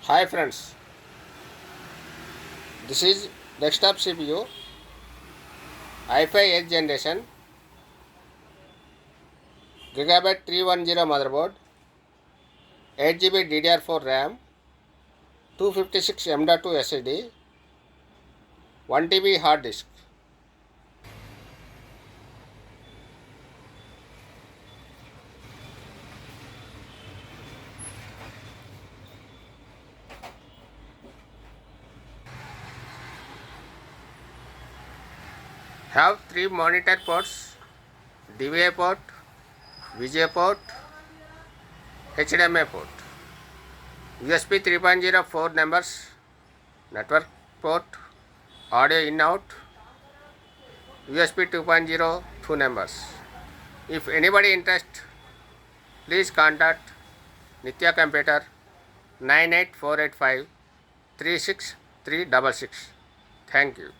Hi friends, this is desktop CPU i5 8th generation Gigabyte 310 motherboard, 8GB DDR4 RAM, 256 M.2 SSD, 1 TB hard disk. Have 3 monitor ports, DVI port, VGA port, HDMI port, USB 3.0 4 numbers, network port, audio in out, USB 2.0 2 numbers. If anybody interested, please contact Nitya Computer 98485 36366. Thank you.